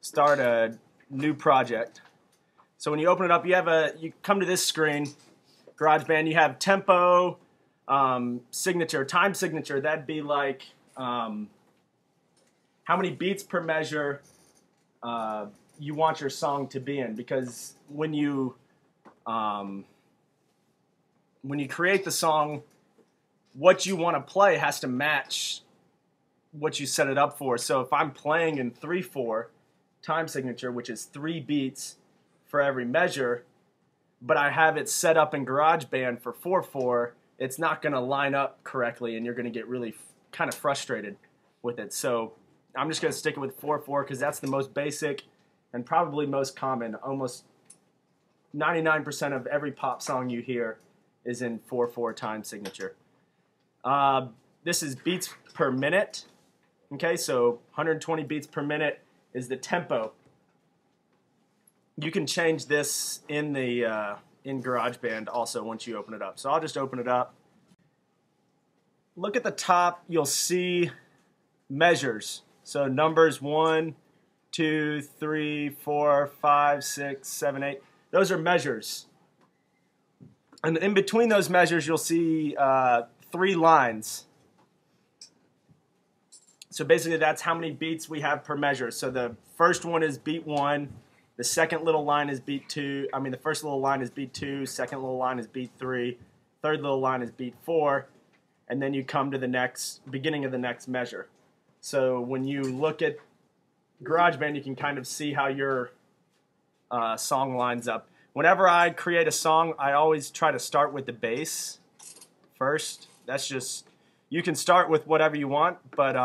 start a new project. So when you open it up, you come to this screen, GarageBand. You have tempo, signature, time signature. That'd be like how many beats per measure you want your song to be in, because when you create the song, what you want to play has to match what you set it up for. So if I'm playing in 3/4 time signature, which is 3 beats for every measure, but I have it set up in GarageBand for 4/4, it's not going to line up correctly, and you're going to get really kind of frustrated with it. So I'm just going to stick it with 4/4 because that's the most basic and probably most common. Almost 99% of every pop song you hear is in 4/4 time signature. This is beats per minute. Okay, so 120 beats per minute is the tempo. You can change this in the in GarageBand also once you open it up. So I'll just open it up. Look at the top. You'll see measures. So numbers 1, 2, 3, 4, 5, 6, 7, 8. Those are measures. And in between those measures, you'll see 3 lines. So basically, that's how many beats we have per measure. So the first one is beat 1. The second little line is beat 2. I mean, the first little line is beat 2. Second little line is beat 3. Third little line is beat 4. And then you come to the beginning of the next measure. So when you look at GarageBand, you can kind of see how your song lines up. Whenever I create a song, I always try to start with the bass first. That's just, you can start with whatever you want, but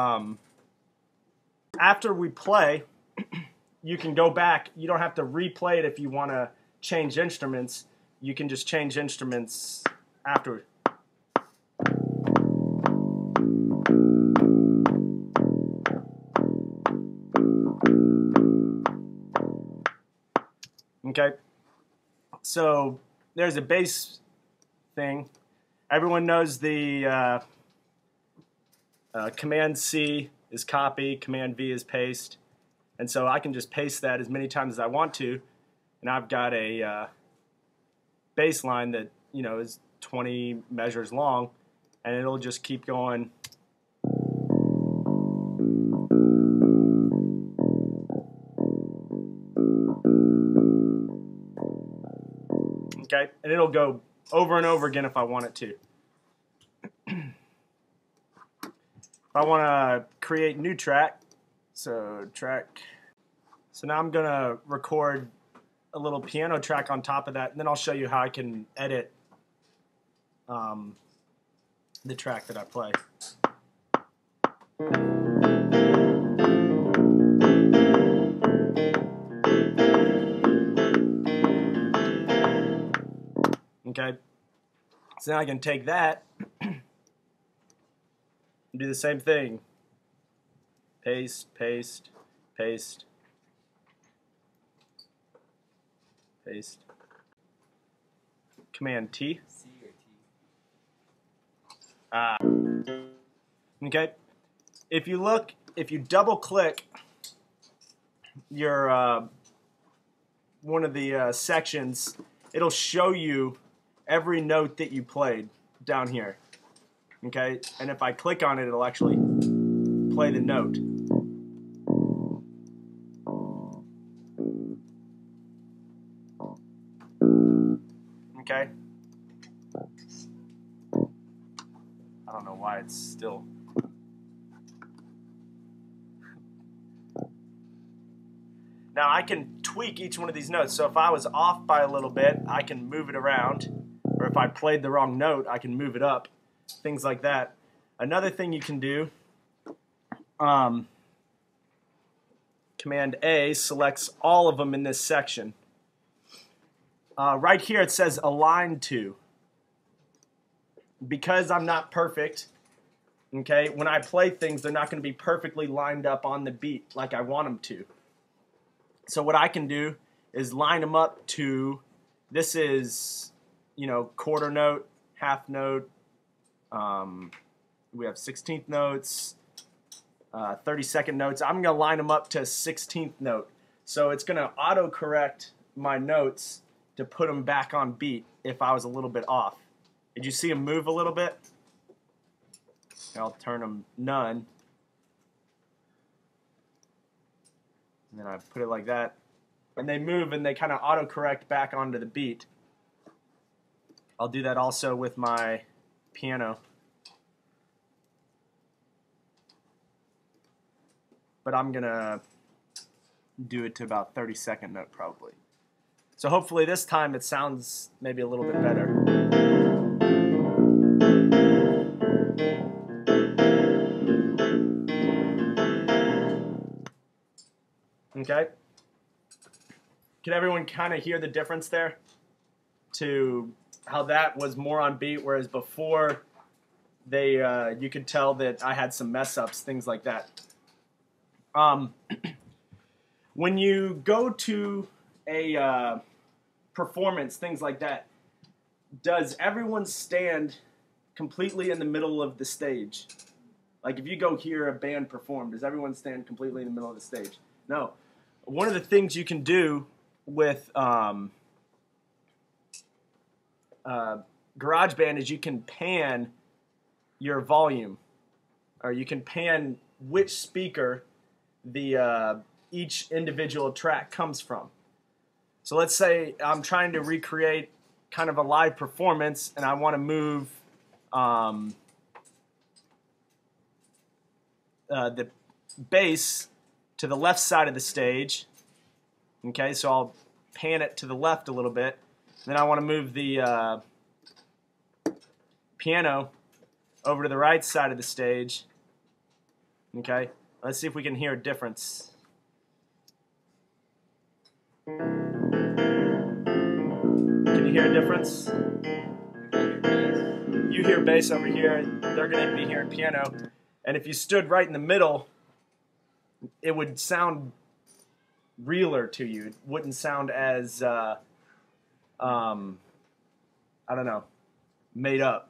after we play, you can go back. You don't have to replay it if you want to change instruments. You can just change instruments after. Okay, so there's a bass thing. Everyone knows the Command C is copy, Command V is paste, and so I can just paste that as many times as I want to, and I've got a bass line that is 20 measures long, and it'll just keep going. Okay, and it'll go over and over again if I want it to. If I want to create new track, so now I'm going to record a little piano track on top of that, and then I'll show you how I can edit the track that I play. Okay, so now I can take that and do the same thing. Paste, paste, paste, paste. Command T. C or T? Okay. If you double click your one of the sections, it'll show you every note that you played down here. Okay, and if I click on it, it'll actually play the note. Okay. I don't know why it's still. Now I can tweak each one of these notes. So if I was off by a little bit, I can move it around. Or if I played the wrong note, I can move it up. Things like that. Another thing you can do, Command A selects all of them in this section. Right here it says align to. Because I'm not perfect, okay, when I play things, they're not going to be perfectly lined up on the beat like I want them to. So what I can do is line them up to, this is, quarter note, half note, we have 16th notes, 32nd notes. I'm going to line them up to 16th note. So it's going to autocorrect my notes to put them back on beat if I was a little bit off. Did you see them move a little bit? I'll turn them none. And then I put it like that. And they move and they kind of autocorrect back onto the beat. I'll do that also with my piano. But I'm going to do it to about 32nd note probably. So hopefully this time it sounds maybe a little bit better. Okay? Can everyone kind of hear the difference there? To how that was more on beat, whereas before you could tell that I had some mess ups, things like that. When you go to a performance, things like that, does everyone stand completely in the middle of the stage? Like if you go hear a band perform, does everyone stand completely in the middle of the stage? No. One of the things you can do with GarageBand is you can pan your volume, or you can pan which speaker the each individual track comes from. So let's say I'm trying to recreate kind of a live performance and I want to move the bass to the left side of the stage. Okay, so I'll pan it to the left a little bit. Then I want to move the piano over to the right side of the stage. Okay, let's see if we can hear a difference. Can you hear a difference? You hear bass over here, they're going to be hearing piano. And if you stood right in the middle, it would sound realer to you. It wouldn't sound as, I don't know, made up.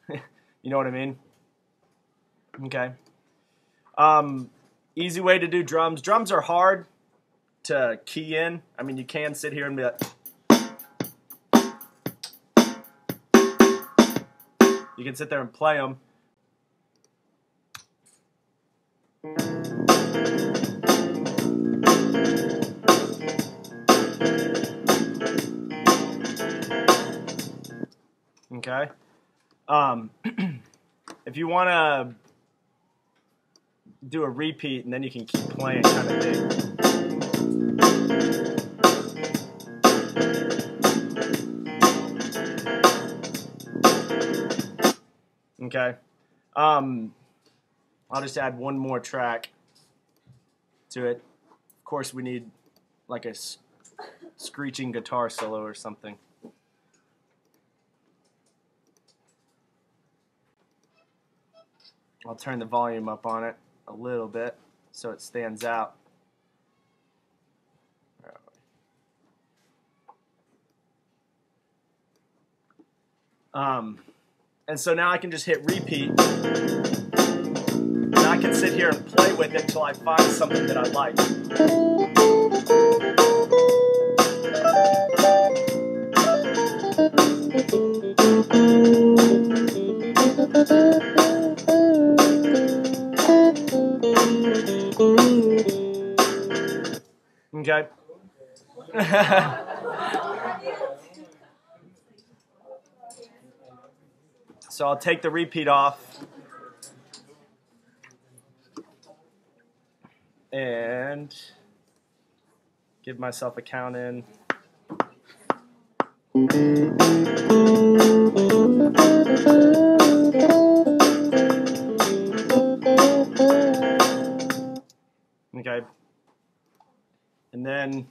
You know what I mean? Okay. Easy way to do drums. Drums are hard to key in. I mean, you can sit here and be like, you can sit there and play them. Okay. If you want to do a repeat and then you can keep playing kind of thing. Okay. I'll just add one more track to it. Of course, we need like a screeching guitar solo or something. I'll turn the volume up on it a little bit so it stands out. And so now I can just hit repeat. And I can sit here and play with it until I find something that I like. Okay. So I'll take the repeat off and give myself a count in. Okay. And then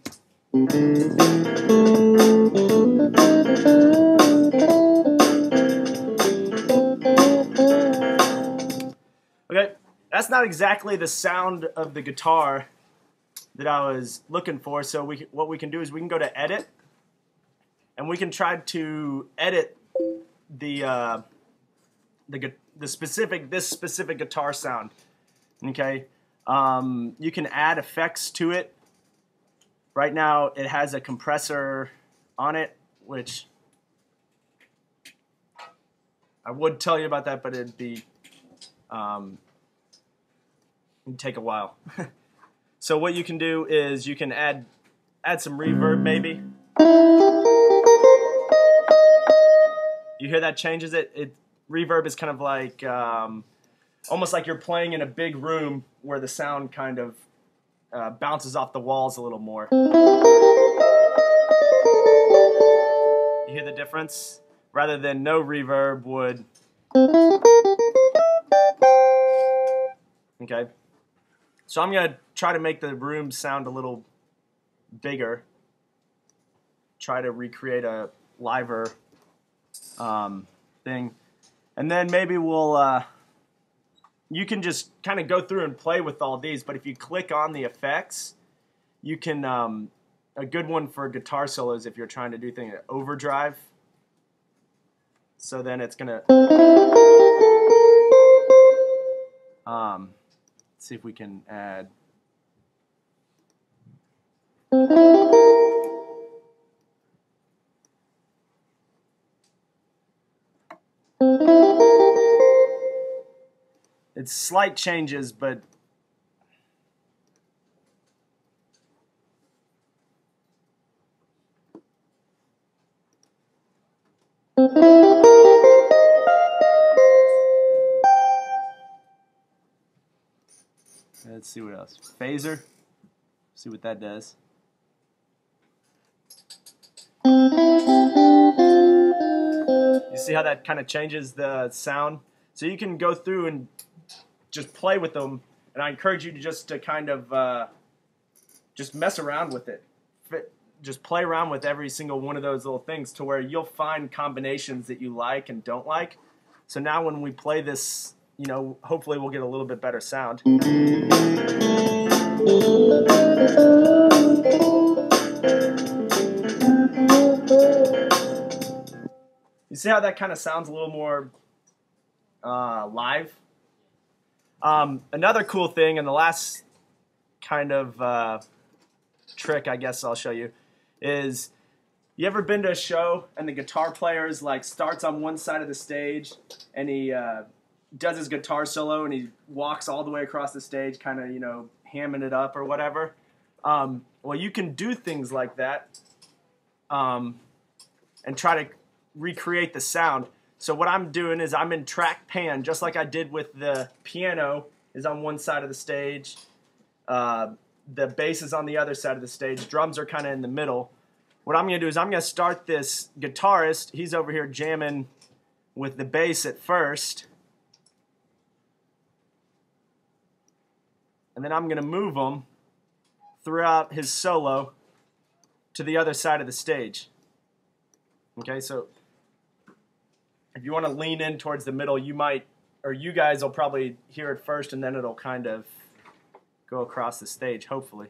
okay, that's not exactly the sound of the guitar that I was looking for. So what we can do is we can go to edit, and we can try to edit this specific guitar sound. Okay, you can add effects to it Right now it has a compressor on it, which I would tell you about that, but it'd take a while. So what you can do is you can add some reverb maybe. You hear that changes it? Reverb is kind of like almost like you're playing in a big room where the sound kind of bounces off the walls a little more. You hear the difference? Rather than no reverb would. Okay. So I'm going to try to make the room sound a little bigger. Try to recreate a liver thing. And then maybe we'll, you can just kind of go through and play with all these, but if you click on the effects, you can, a good one for guitar solos if you're trying to do things, overdrive. So then it's going to, let's see if we can add. It's slight changes, but let's see what else. Phaser. See what that does. You see how that kind of changes the sound? So you can go through and just play with them, and I encourage you to just to kind of just mess around with it. Just play around with every single one of those little things to where you'll find combinations that you like and don't like. So now when we play this, you know, hopefully we'll get a little bit better sound. You see how that kind of sounds a little more live? Another cool thing, and the last kind of trick I guess I'll show you, is you ever been to a show and the guitar player is like starts on one side of the stage and he does his guitar solo and he walks all the way across the stage kind of, you know, hamming it up or whatever? Well, you can do things like that and try to recreate the sound. So what I'm doing is I'm in track pan, just like I did with the piano is on one side of the stage. The bass is on the other side of the stage. Drums are kind of in the middle. What I'm going to do is I'm going to start this guitarist. He's over here jamming with the bass at first. And then I'm going to move him throughout his solo to the other side of the stage. Okay, so if you want to lean in towards the middle, you might, or you guys will probably hear it first and then it'll kind of go across the stage, hopefully.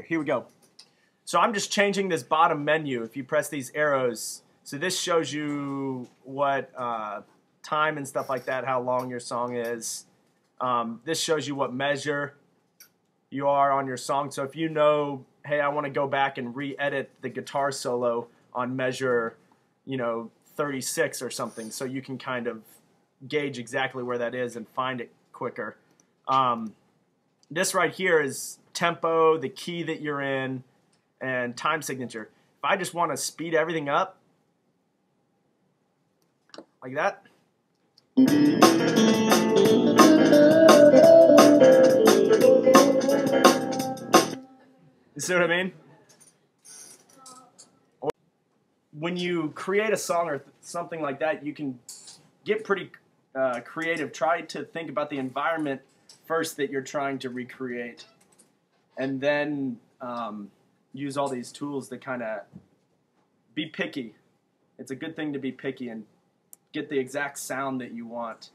Here we go. So I'm just changing this bottom menu. If you press these arrows, so this shows you what time and stuff like that, how long your song is. This shows you what measure you are on your song. So if you know, hey, I want to go back and re-edit the guitar solo on measure, you know, 36 or something, so you can kind of gauge exactly where that is and find it quicker. This right here is tempo, the key that you're in, and time signature. If I just want to speed everything up, like that. You see what I mean? When you create a song or something like that, you can get pretty creative. Try to think about the environment first that you're trying to recreate, and then use all these tools to kind of be picky. It's a good thing to be picky and get the exact sound that you want.